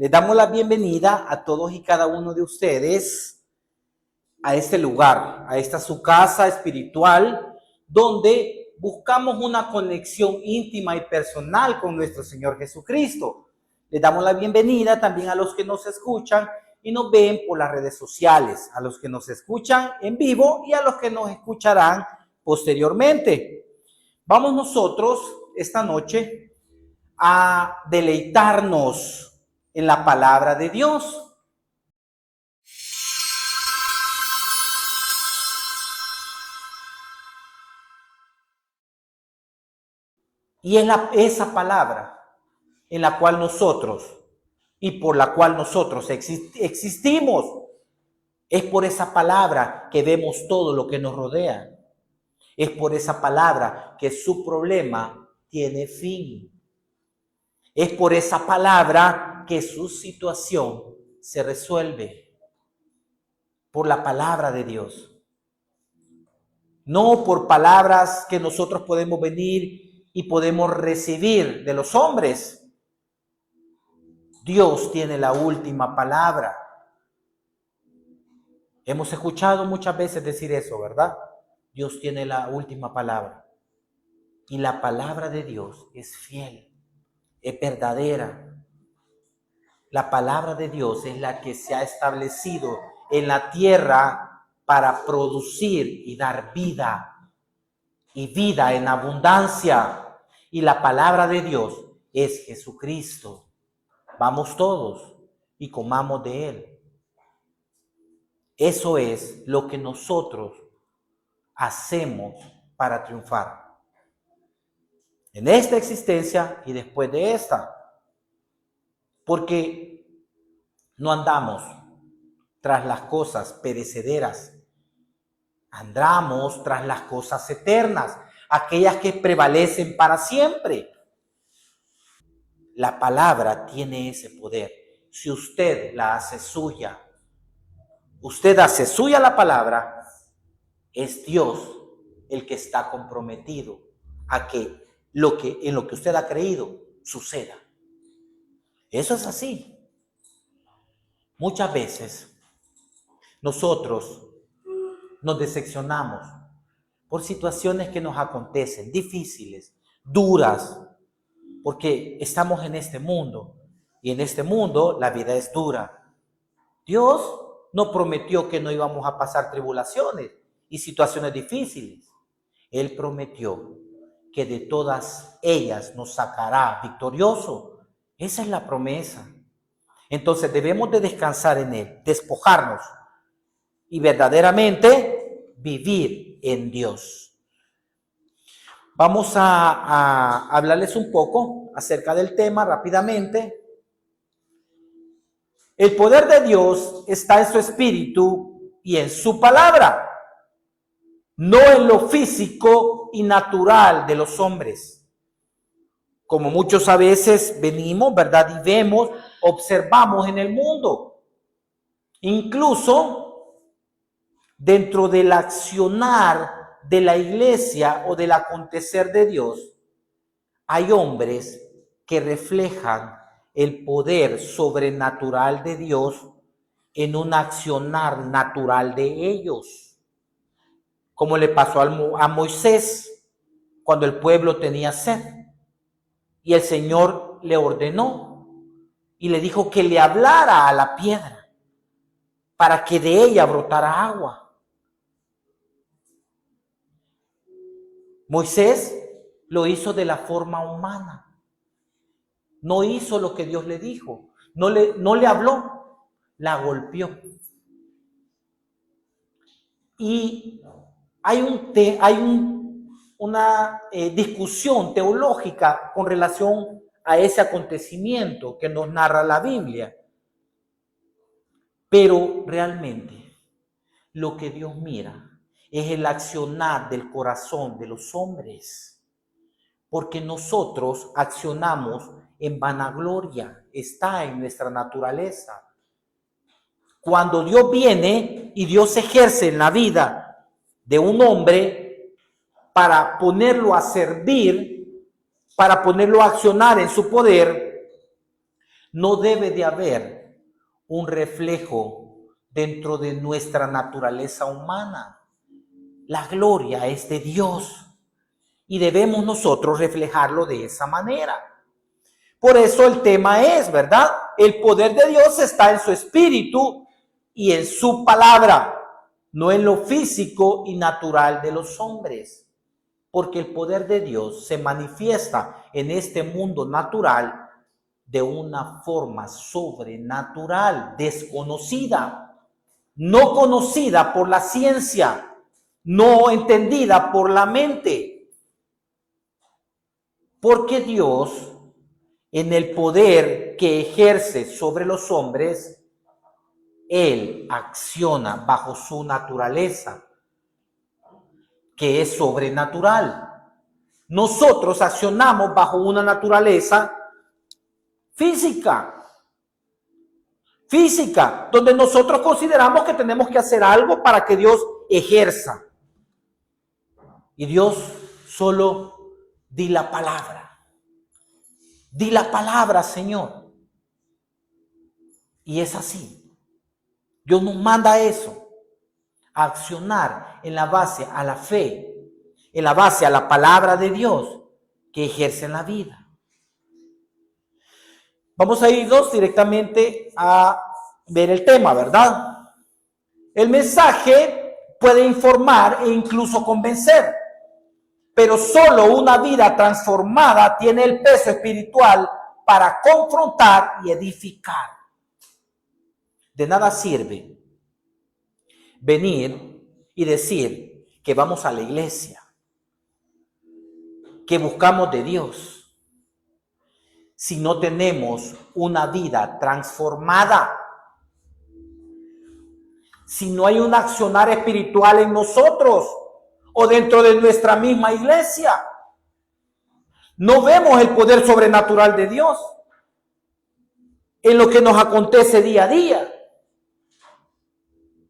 Les damos la bienvenida a todos y cada uno de ustedes a este lugar, a esta su casa espiritual, donde buscamos una conexión íntima y personal con nuestro Señor Jesucristo. Les damos la bienvenida también a los que nos escuchan y nos ven por las redes sociales, a los que nos escuchan en vivo y a los que nos escucharán posteriormente. Vamos nosotros esta noche a deleitarnos en la palabra de Dios. Y es esa palabra en la cual nosotros y por la cual nosotros existimos. Es por esa palabra que vemos todo lo que nos rodea. Es por esa palabra que su problema tiene fin. Es por esa palabra que su situación se resuelve. Por la palabra de Dios. No por palabras que nosotros podemos venir y podemos recibir de los hombres. Dios tiene la última palabra. Hemos escuchado muchas veces decir eso, ¿verdad? Dios tiene la última palabra. Y la palabra de Dios es fiel, es verdadera. La palabra de Dios es la que se ha establecido en la tierra para producir y dar vida, y vida en abundancia. Y la palabra de Dios es Jesucristo. Vamos todos y comamos de Él. Eso es lo que nosotros hacemos para triunfar en esta existencia y después de esta. Porque no andamos tras las cosas perecederas, andamos tras las cosas eternas, aquellas que prevalecen para siempre. La palabra tiene ese poder. Si usted la hace suya, usted hace suya la palabra, es Dios el que está comprometido a que en lo que usted ha creído suceda. Eso es así. Muchas veces nosotros nos decepcionamos por situaciones que nos acontecen, difíciles, duras, porque estamos en este mundo y en este mundo la vida es dura. Dios no prometió que no íbamos a pasar tribulaciones y situaciones difíciles. Él prometió que de todas ellas nos sacará victorioso. Esa es la promesa. Entonces debemos de descansar en Él, despojarnos y verdaderamente vivir en Dios. Vamos a hablarles un poco acerca del tema rápidamente. El poder de Dios está en su espíritu y en su palabra, no en lo físico y natural de los hombres. Como muchos a veces venimos, ¿verdad? Y vemos, observamos en el mundo. Incluso dentro del accionar de la iglesia o del acontecer de Dios, hay hombres que reflejan el poder sobrenatural de Dios en un accionar natural de ellos. Como le pasó a Moisés cuando el pueblo tenía sed. Y el Señor le ordenó y le dijo que le hablara a la piedra para que de ella brotara agua. Moisés lo hizo de la forma humana. No hizo lo que Dios le dijo. No le habló, la golpeó. Y hay una discusión teológica con relación a ese acontecimiento que nos narra la Biblia. Pero realmente lo que Dios mira es el accionar del corazón de los hombres. Porque nosotros accionamos en vanagloria, está en nuestra naturaleza. Cuando Dios viene y Dios ejerce en la vida de un hombre para ponerlo a servir, para ponerlo a accionar en su poder, No debe de haber un reflejo dentro de nuestra naturaleza humana. La gloria es de Dios y debemos nosotros reflejarlo de esa manera. Por eso el tema es, ¿verdad? El poder de Dios está en su espíritu y en su palabra, no en lo físico y natural de los hombres. Porque el poder de Dios se manifiesta en este mundo natural de una forma sobrenatural, desconocida, no conocida por la ciencia, no entendida por la mente. Porque Dios, en el poder que ejerce sobre los hombres, Él acciona bajo su naturaleza, que es sobrenatural. Nosotros accionamos bajo una naturaleza física, donde nosotros consideramos que tenemos que hacer algo para que Dios ejerza. Y Dios solo di la palabra. Di la palabra, Señor. Y es así. Dios nos manda eso. A accionar en la base a la fe, en la base a la palabra de Dios que ejerce en la vida. Vamos a irnos directamente a ver el tema, ¿verdad? El mensaje puede informar e incluso convencer, pero solo una vida transformada tiene el peso espiritual para confrontar y edificar. De nada sirve venir y decir que vamos a la iglesia, que buscamos de Dios, si no tenemos una vida transformada, si no hay un accionar espiritual en nosotros o dentro de nuestra misma iglesia. No vemos el poder sobrenatural de Dios en lo que nos acontece día a día.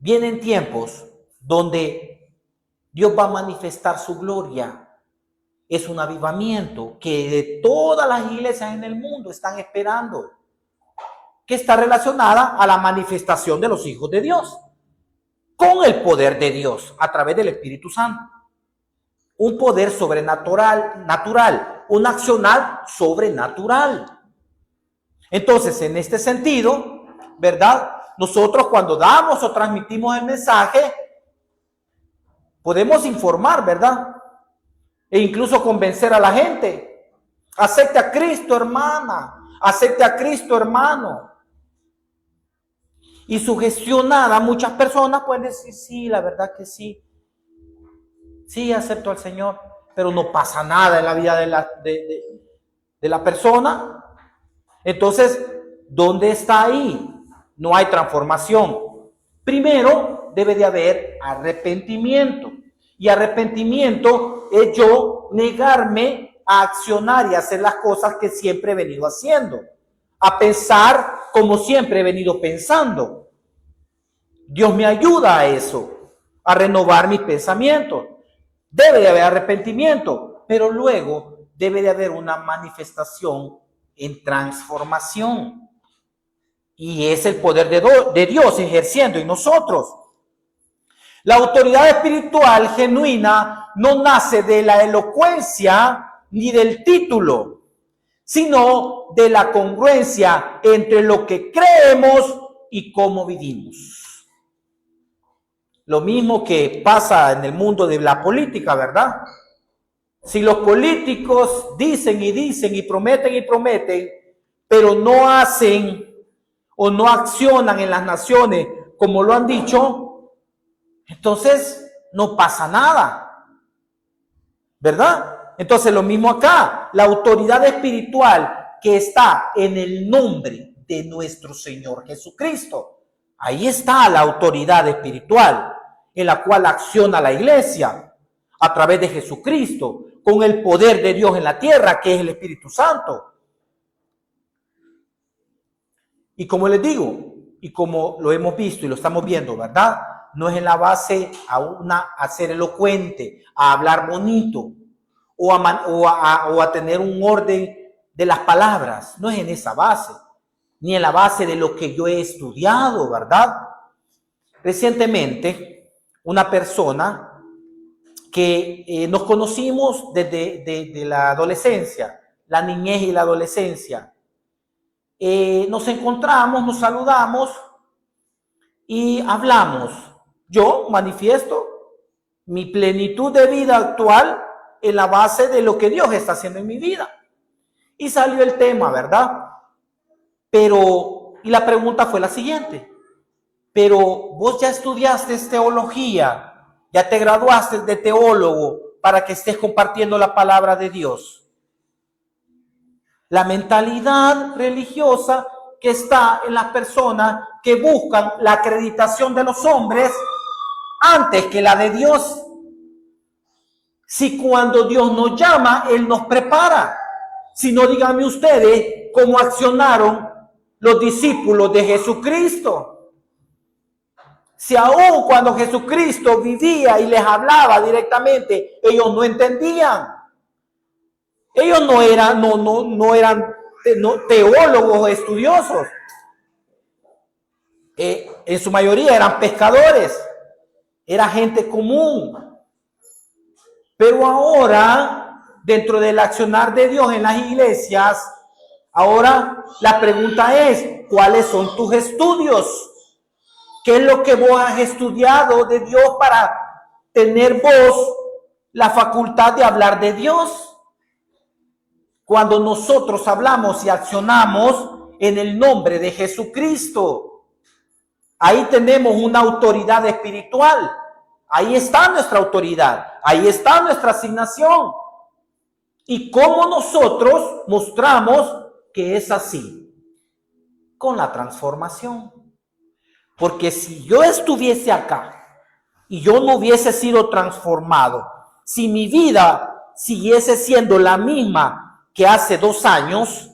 Vienen tiempos donde Dios va a manifestar su gloria. Es un avivamiento que de todas las iglesias en el mundo están esperando, que está relacionada a la manifestación de los hijos de Dios, con el poder de Dios a través del Espíritu Santo. Un poder sobrenatural, un accionar sobrenatural. Entonces, en este sentido, ¿verdad? Nosotros cuando damos o transmitimos el mensaje, podemos informar, ¿verdad? E incluso convencer a la gente. Acepte a Cristo, hermana. Acepte a Cristo, hermano. Y sugestionar a muchas personas pueden decir, sí, la verdad que sí. Sí, acepto al Señor, pero no pasa nada en la vida de la persona. Entonces, ¿dónde está ahí? No hay transformación. Primero, debe de haber arrepentimiento. Y arrepentimiento es yo negarme a accionar y hacer las cosas que siempre he venido haciendo. A pensar como siempre he venido pensando. Dios me ayuda a eso, a renovar mis pensamientos. Debe de haber arrepentimiento, pero luego debe de haber una manifestación en transformación. Y es el poder de Dios ejerciendo en nosotros. La autoridad espiritual genuina no nace de la elocuencia ni del título, sino de la congruencia entre lo que creemos y cómo vivimos. Lo mismo que pasa en el mundo de la política, ¿verdad? Si los políticos dicen y prometen, pero no hacen o no accionan en las naciones como lo han dicho, entonces no pasa nada, ¿verdad? Entonces lo mismo acá, la autoridad espiritual que está en el nombre de nuestro Señor Jesucristo. Ahí está la autoridad espiritual en la cual acciona la iglesia a través de Jesucristo, con el poder de Dios en la tierra, que es el Espíritu Santo. Y como les digo, y como lo hemos visto y lo estamos viendo, ¿verdad? No es en la base a ser elocuente, a hablar bonito o a tener un orden de las palabras. No es en esa base. ni en la base de lo que yo he estudiado, ¿verdad? Recientemente, una persona que nos conocimos desde la adolescencia, la niñez y la adolescencia, nos encontramos, nos saludamos y hablamos. Yo manifiesto mi plenitud de vida actual en la base de lo que Dios está haciendo en mi vida. Y salió el tema, ¿verdad? Y la pregunta fue la siguiente: pero vos ya estudiaste teología, ya te graduaste de teólogo para que estés compartiendo la palabra de Dios. La mentalidad religiosa que está en las personas que buscan la acreditación de los hombres antes que la de Dios. Si cuando Dios nos llama, Él nos prepara. Si no, díganme ustedes cómo accionaron los discípulos de Jesucristo. Si aún cuando Jesucristo vivía y les hablaba directamente, ellos no entendían. Ellos no eran teólogos o estudiosos. En su mayoría eran pescadores. Era gente común. Pero ahora, dentro del accionar de Dios en las iglesias, ahora la pregunta es: ¿cuáles son tus estudios? ¿Qué es lo que vos has estudiado de Dios para tener vos la facultad de hablar de Dios? Cuando nosotros hablamos y accionamos en el nombre de Jesucristo, ahí tenemos una autoridad espiritual. Ahí está nuestra autoridad, ahí está nuestra asignación. ¿Y cómo nosotros mostramos que es así? Con la transformación. Porque si yo estuviese acá y yo no hubiese sido transformado, si mi vida siguiese siendo la misma que hace 2 años,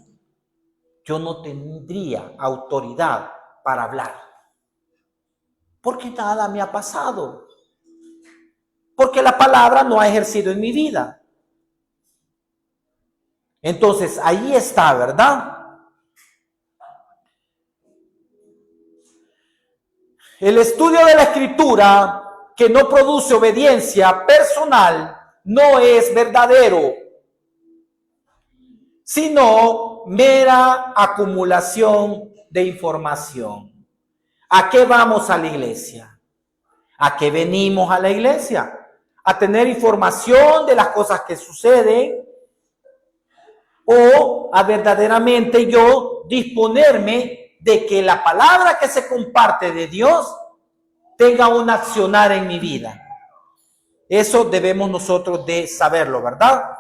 yo no tendría autoridad para hablar. Porque nada me ha pasado. Porque la palabra no ha ejercido en mi vida. Entonces, ahí está, ¿verdad? El estudio de la Escritura que no produce obediencia personal no es verdadero, sino mera acumulación de información. ¿A qué vamos a la iglesia? ¿A qué venimos a la iglesia? A tener información de las cosas que suceden, o a verdaderamente yo disponerme de que la palabra que se comparte de Dios tenga un accionar en mi vida. Eso debemos nosotros de saberlo, ¿verdad?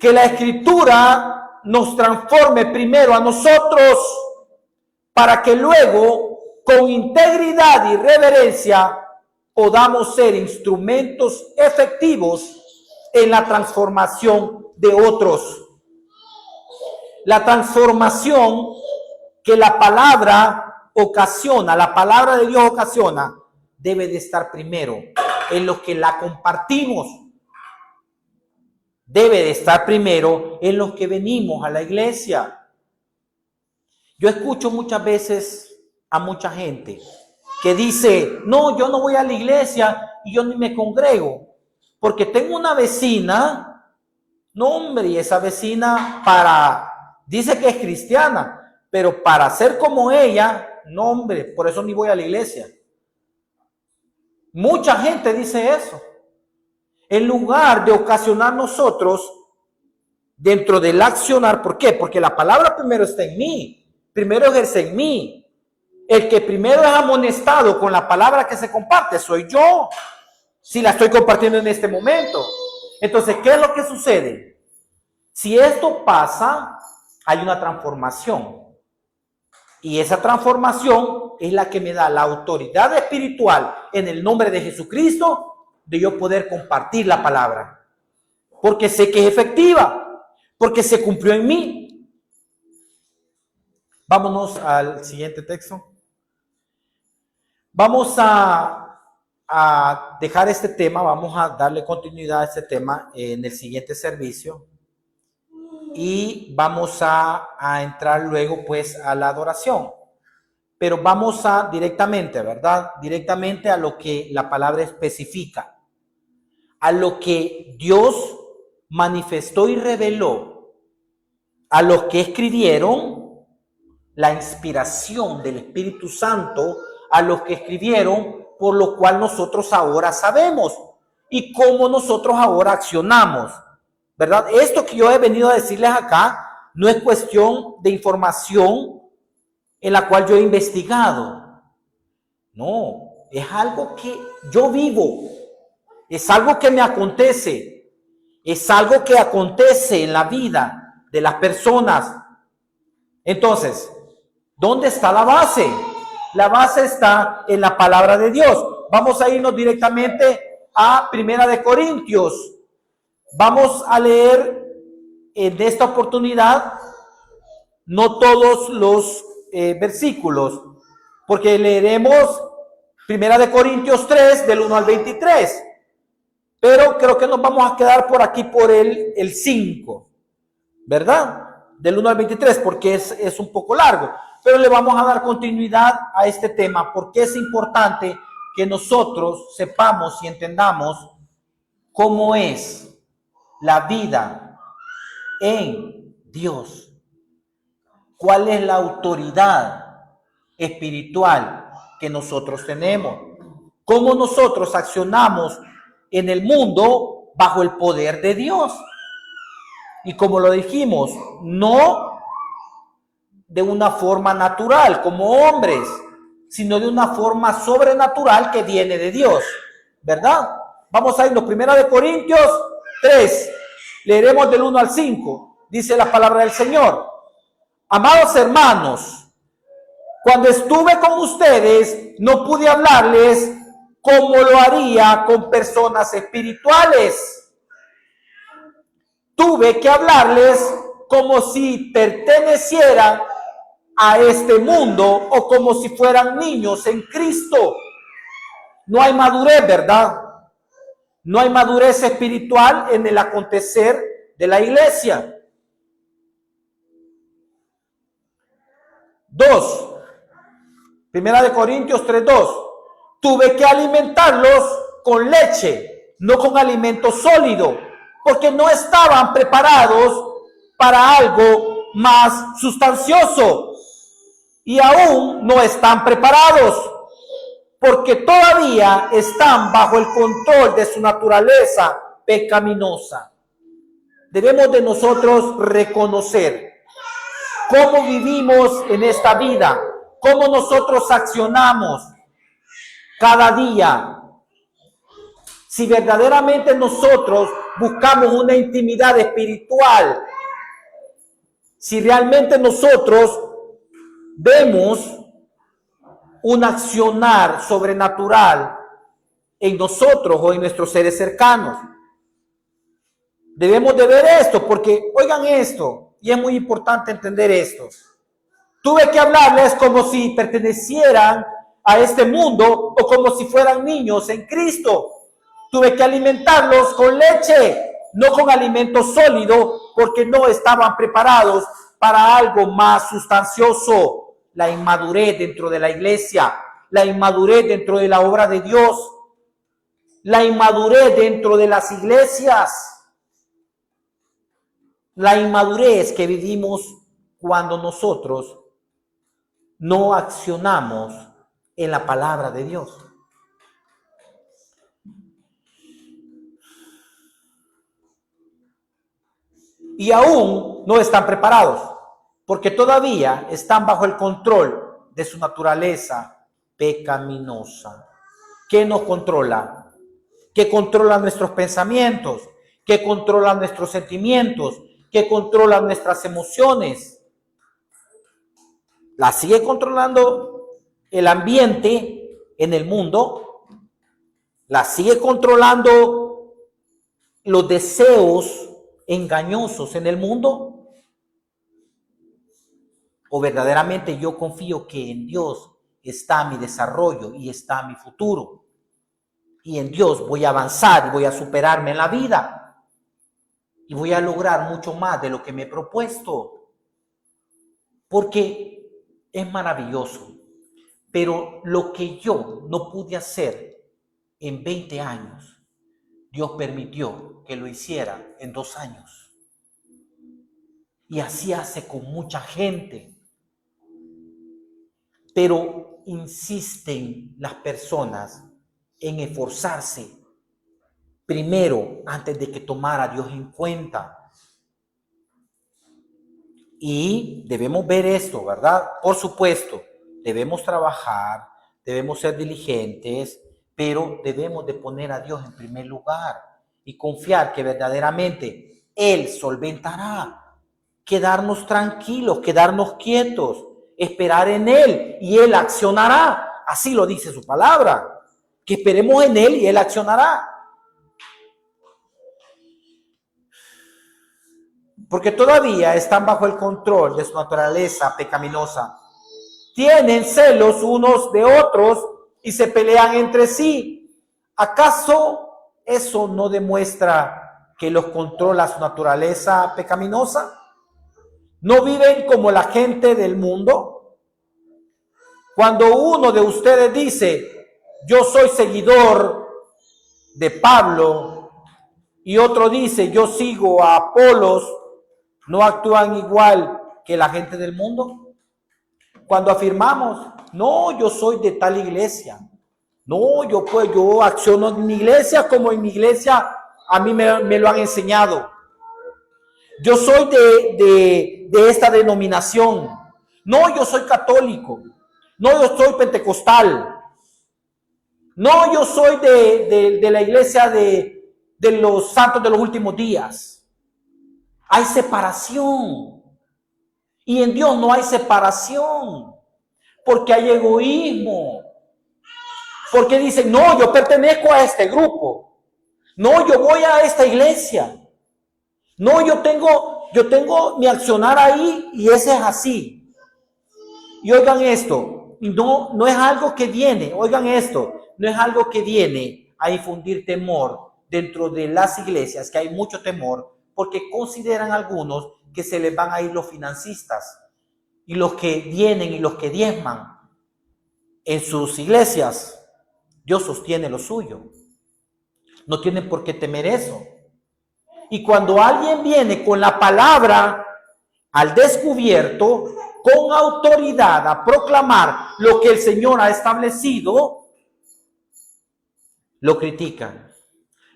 Que la Escritura nos transforme primero a nosotros para que luego, con integridad y reverencia, podamos ser instrumentos efectivos en la transformación de otros. La transformación que la palabra ocasiona, la palabra de Dios ocasiona, debe de estar primero en los que la compartimos. Debe de estar primero en los que venimos a la iglesia. Yo escucho muchas veces a mucha gente que dice: no, yo no voy a la iglesia y yo ni me congrego, porque tengo una vecina, no hombre, y esa vecina dice que es cristiana, pero para ser como ella, no hombre, por eso ni voy a la iglesia. Mucha gente dice eso. En lugar de ocasionar nosotros dentro del accionar, ¿por qué? Porque la palabra primero está en mí, primero ejerce en mí. El que primero es amonestado con la palabra que se comparte soy yo, si la estoy compartiendo en este momento. Entonces, ¿qué es lo que sucede? Si esto pasa, hay una transformación. Y esa transformación es la que me da la autoridad espiritual en el nombre de Jesucristo de yo poder compartir la palabra. Porque sé que es efectiva, porque se cumplió en mí. Vámonos al siguiente texto. Vamos a dejar este tema, vamos a darle continuidad a este tema en el siguiente servicio. y vamos a entrar luego pues a la adoración. Pero vamos a directamente, ¿verdad? Directamente a lo que la palabra especifica, a lo que Dios manifestó y reveló a los que escribieron, la inspiración del Espíritu Santo, a los que escribieron, por lo cual nosotros ahora sabemos y cómo nosotros ahora accionamos, ¿verdad? Esto que yo he venido a decirles acá no es cuestión de información en la cual yo he investigado. No, es algo que yo vivo, es algo que me acontece, es algo que acontece en la vida de las personas. Entonces, ¿dónde está la base? La base está en la palabra de Dios. Vamos a irnos directamente a Primera de Corintios. Vamos a leer en esta oportunidad no todos los versículos, porque leeremos Primera de Corintios 3 del 1 al 23, pero creo que nos vamos a quedar por aquí por el 5, ¿verdad? Del 1 al 23, porque es un poco largo, pero le vamos a dar continuidad a este tema, porque es importante que nosotros sepamos y entendamos cómo es la vida en Dios. ¿Cuál es la autoridad espiritual que nosotros tenemos? ¿Cómo nosotros accionamos en el mundo bajo el poder de Dios? Y como lo dijimos, no de una forma natural como hombres, sino de una forma sobrenatural que viene de Dios, ¿verdad? Vamos a irnos, Primera de Corintios 3, leeremos del 1 al 5, dice la palabra del Señor. Amados hermanos, cuando estuve con ustedes, no pude hablarles como lo haría con personas espirituales. Tuve que hablarles como si pertenecieran a este mundo o como si fueran niños en Cristo. No hay madurez, ¿verdad? No hay madurez espiritual en el acontecer de la iglesia. 2. Primera de Corintios 3:2. Tuve que alimentarlos con leche, no con alimento sólido, porque no estaban preparados para algo más sustancioso. Y aún no están preparados, porque todavía están bajo el control de su naturaleza pecaminosa. Debemos de nosotros reconocer cómo vivimos en esta vida, cómo nosotros accionamos cada día. Si verdaderamente nosotros buscamos una intimidad espiritual, si realmente nosotros vemos un accionar sobrenatural en nosotros o en nuestros seres cercanos. Debemos de ver esto, porque oigan esto, y es muy importante entender esto. Tuve que hablarles como si pertenecieran a este mundo o como si fueran niños en Cristo. Tuve que alimentarlos con leche, no con alimento sólido, porque no estaban preparados para algo más sustancioso. La inmadurez dentro de la iglesia, la inmadurez dentro de la obra de Dios, la inmadurez dentro de las iglesias, la inmadurez que vivimos cuando nosotros no accionamos en la palabra de Dios. Y aún no están preparados, porque todavía están bajo el control de su naturaleza pecaminosa. ¿Qué nos controla? ¿Qué controla nuestros pensamientos? ¿Qué controla nuestros sentimientos? ¿Qué controla nuestras emociones? La sigue controlando el ambiente en el mundo, la sigue controlando los deseos engañosos en el mundo, o verdaderamente yo confío que en Dios está mi desarrollo y está mi futuro, y en Dios voy a avanzar y voy a superarme en la vida, y voy a lograr mucho más de lo que me he propuesto, porque es maravilloso. Pero lo que yo no pude hacer en 20 años, Dios permitió que lo hiciera en 2 años. Y así hace con mucha gente. Pero insisten las personas en esforzarse primero antes de que tomara a Dios en cuenta. Y debemos ver esto, ¿verdad? Por supuesto, debemos trabajar, debemos ser diligentes, pero debemos de poner a Dios en primer lugar y confiar que verdaderamente Él solventará. Quedarnos tranquilos, quedarnos quietos, esperar en Él y Él accionará. Así lo dice su palabra, que esperemos en Él y Él accionará. Porque todavía están bajo el control de su naturaleza pecaminosa. Tienen celos unos de otros y se pelean entre sí. ¿Acaso eso no demuestra que los controla su naturaleza pecaminosa? ¿No viven como la gente del mundo? Cuando uno de ustedes dice, yo soy seguidor de Pablo, y otro dice, yo sigo a Apolos, ¿no actúan igual que la gente del mundo? Cuando afirmamos, no, yo soy de tal iglesia, no, yo acciono en mi iglesia como en mi iglesia a mí me lo han enseñado. Yo soy de esta denominación, no, yo soy católico, no, yo soy pentecostal, no, yo soy de la iglesia de los santos de los últimos días. Hay separación. Y en Dios no hay separación. Porque hay egoísmo. Porque dicen, no, yo pertenezco a este grupo. No, yo voy a esta iglesia. No, yo tengo mi accionar ahí y ese es así. Y oigan esto, no es algo que viene, oigan esto, no es algo que viene a infundir temor dentro de las iglesias, que hay mucho temor, porque consideran algunos que se les van a ir los financistas y los que vienen y los que diezman en sus iglesias. Dios sostiene lo suyo. No tienen por qué temer eso. Y cuando alguien viene con la palabra al descubierto, con autoridad a proclamar lo que el Señor ha establecido, lo critican,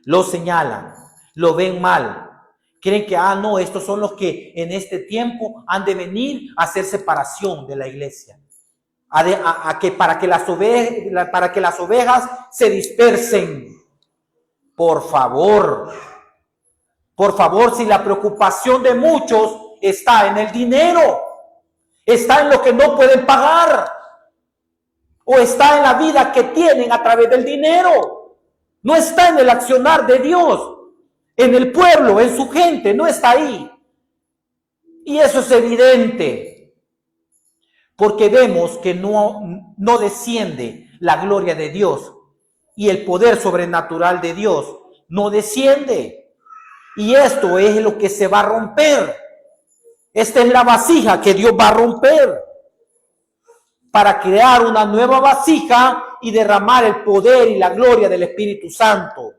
lo señalan, lo ven mal. Creen que, no, estos son los que en este tiempo han de venir a hacer separación de la iglesia. Para que las ovejas se dispersen. Por favor, si la preocupación de muchos está en el dinero, está en lo que no pueden pagar, o está en la vida que tienen a través del dinero, no está en el accionar de Dios, en el pueblo, en su gente, no está ahí. Y eso es evidente, porque vemos que no desciende la gloria de Dios y el poder sobrenatural de Dios no desciende. Y esto es lo que se va a romper. Esta es la vasija que Dios va a romper para crear una nueva vasija y derramar el poder y la gloria del Espíritu Santo.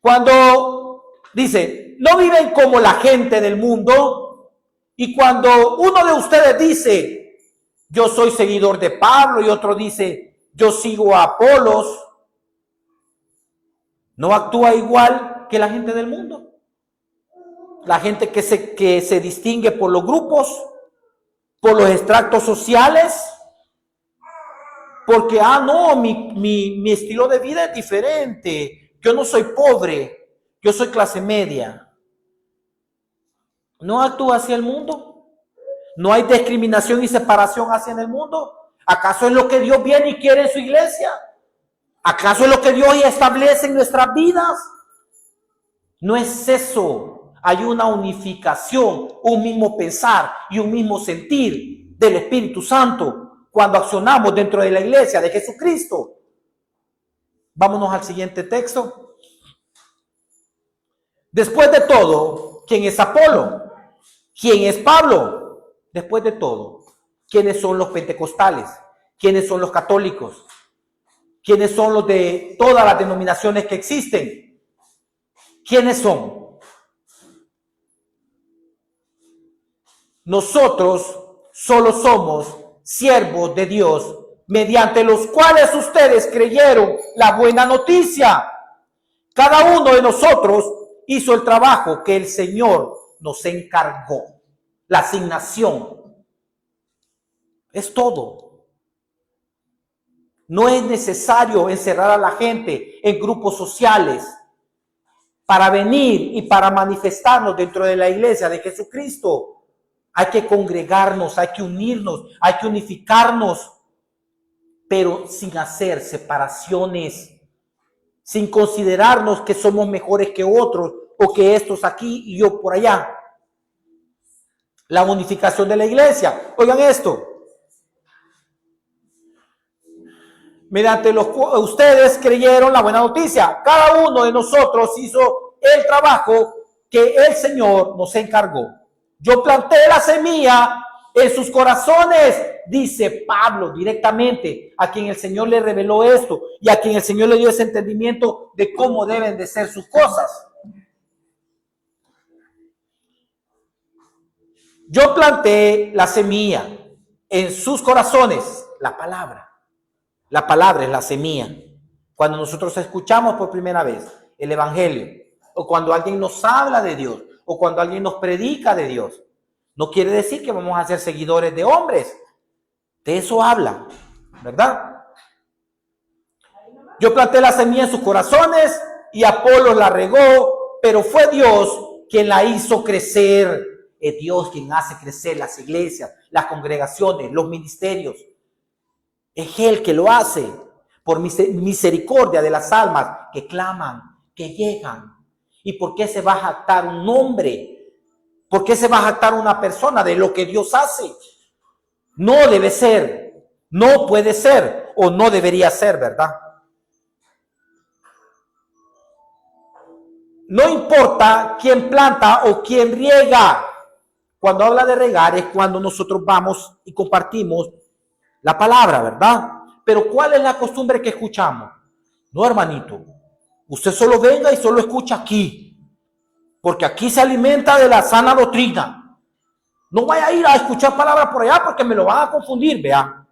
Cuando dice, no viven como la gente del mundo, y cuando uno de ustedes dice, yo soy seguidor de Pablo, y otro dice, yo sigo a Apolos, ¿no actúa igual que la gente del mundo? La gente que se distingue por los grupos, por los extractos sociales, porque, no, mi estilo de vida es diferente. Yo no soy pobre, yo soy clase media. ¿No actúa hacia el mundo? ¿No hay discriminación y separación hacia el mundo? ¿Acaso es lo que Dios viene y quiere en su iglesia? ¿Acaso es lo que Dios establece en nuestras vidas? No es eso. Hay una unificación, un mismo pensar y un mismo sentir del Espíritu Santo cuando accionamos dentro de la iglesia de Jesucristo. Vámonos al siguiente texto. Después de todo, ¿quién es Apolo? ¿Quién es Pablo? Después de todo, ¿quiénes son los pentecostales? ¿Quiénes son los católicos? ¿Quiénes son los de todas las denominaciones que existen? ¿Quiénes son? Nosotros solo somos siervos de Dios, mediante los cuales ustedes creyeron la buena noticia. Cada uno de nosotros hizo el trabajo que el Señor nos encargó. La asignación. Es todo. No es necesario encerrar a la gente en grupos sociales para venir y para manifestarnos dentro de la iglesia de Jesucristo. Hay que congregarnos, hay que unirnos, hay que unificarnos, pero sin hacer separaciones, sin considerarnos que somos mejores que otros o que estos aquí y yo por allá. La unificación de la iglesia. Oigan esto. Mediante los cuales ustedes creyeron la buena noticia. Cada uno de nosotros hizo el trabajo que el Señor nos encargó. Yo planté la semilla en sus corazones, dice Pablo directamente, a quien el Señor le reveló esto y a quien el Señor le dio ese entendimiento de cómo deben de ser sus cosas. Yo planté la semilla en sus corazones, la palabra. La palabra es la semilla. Cuando nosotros escuchamos por primera vez el evangelio, o cuando alguien nos habla de Dios, o cuando alguien nos predica de Dios, no quiere decir que vamos a ser seguidores de hombres. De eso habla, ¿verdad? Yo planté la semilla en sus corazones y Apolo la regó, pero fue Dios quien la hizo crecer. Es Dios quien hace crecer las iglesias, las congregaciones, los ministerios. Es Él que lo hace por misericordia de las almas que claman, que llegan. ¿Y por qué se va a jactar un hombre? ¿Por qué se va a jactar una persona de lo que Dios hace? No debe ser, no puede ser o no debería ser, ¿verdad? No importa quién planta o quién riega. Cuando habla de regar es cuando nosotros vamos y compartimos la palabra, ¿verdad? Pero ¿cuál es la costumbre que escuchamos? No, hermanito, usted solo venga y solo escucha aquí, porque aquí se alimenta de la sana doctrina. No vaya a ir a escuchar palabras por allá porque me lo van a confundir, vea.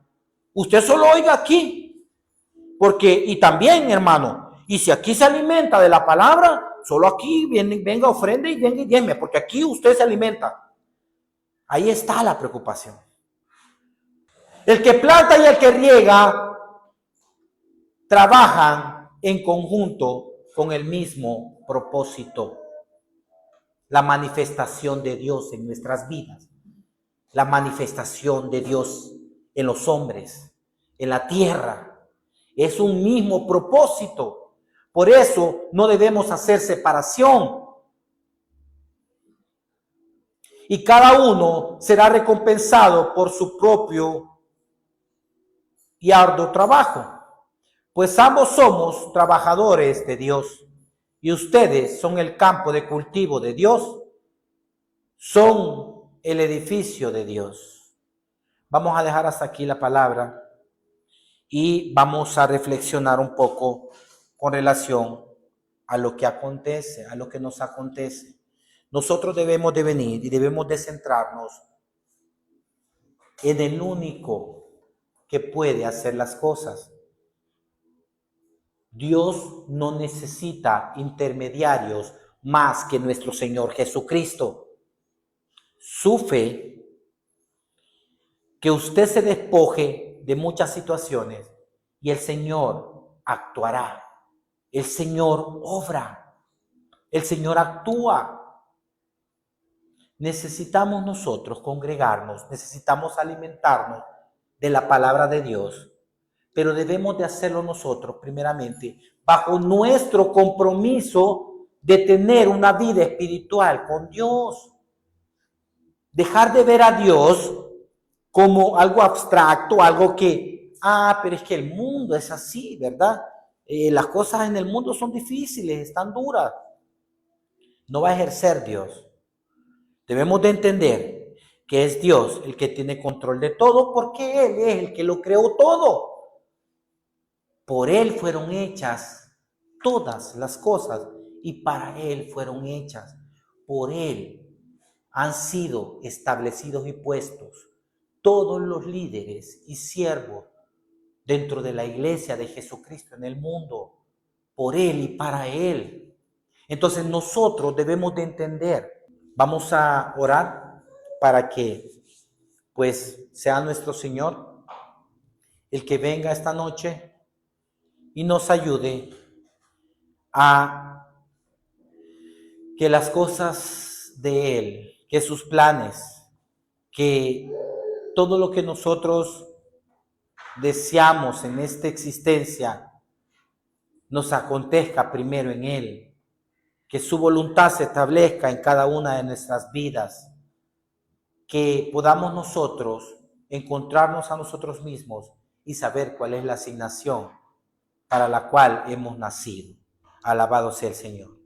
Usted solo oiga aquí, porque, y también, hermano, y si aquí se alimenta de la palabra, solo aquí venga, ofrende y venga y diezme, porque aquí usted se alimenta. Ahí está la preocupación. El que planta y el que riega trabajan en conjunto con el mismo propósito. La manifestación de Dios en nuestras vidas. La manifestación de Dios en los hombres, en la tierra. Es un mismo propósito. Por eso no debemos hacer separación. Y cada uno será recompensado por su propio y arduo trabajo, pues ambos somos trabajadores de Dios y ustedes son el campo de cultivo de Dios, son el edificio de Dios. Vamos a dejar hasta aquí la palabra y vamos a reflexionar un poco con relación a lo que acontece, a lo que nos acontece. Nosotros debemos de venir y debemos de centrarnos en el único que puede hacer las cosas. Dios no necesita intermediarios más que nuestro Señor Jesucristo. Su fe, que usted se despoje de muchas situaciones y el Señor actuará. El Señor obra. El Señor actúa. Necesitamos nosotros congregarnos, necesitamos alimentarnos de la palabra de Dios, pero debemos de hacerlo nosotros primeramente bajo nuestro compromiso de tener una vida espiritual con Dios. Dejar de ver a Dios como algo abstracto, algo que, pero es que el mundo es así, ¿verdad? Las cosas en el mundo son difíciles, están duras. no va a ejercer Dios. Debemos de entender que es Dios el que tiene control de todo, porque Él es el que lo creó todo. Por Él fueron hechas todas las cosas y para Él fueron hechas. Por Él han sido establecidos y puestos todos los líderes y siervos dentro de la iglesia de Jesucristo en el mundo. Por Él y para Él. Entonces nosotros debemos de entender. Vamos a orar para que pues sea nuestro Señor el que venga esta noche y nos ayude a que las cosas de Él, que sus planes, que todo lo que nosotros deseamos en esta existencia nos acontezca primero en Él, que su voluntad se establezca en cada una de nuestras vidas, que podamos nosotros encontrarnos a nosotros mismos y saber cuál es la asignación para la cual hemos nacido. Alabado sea el Señor.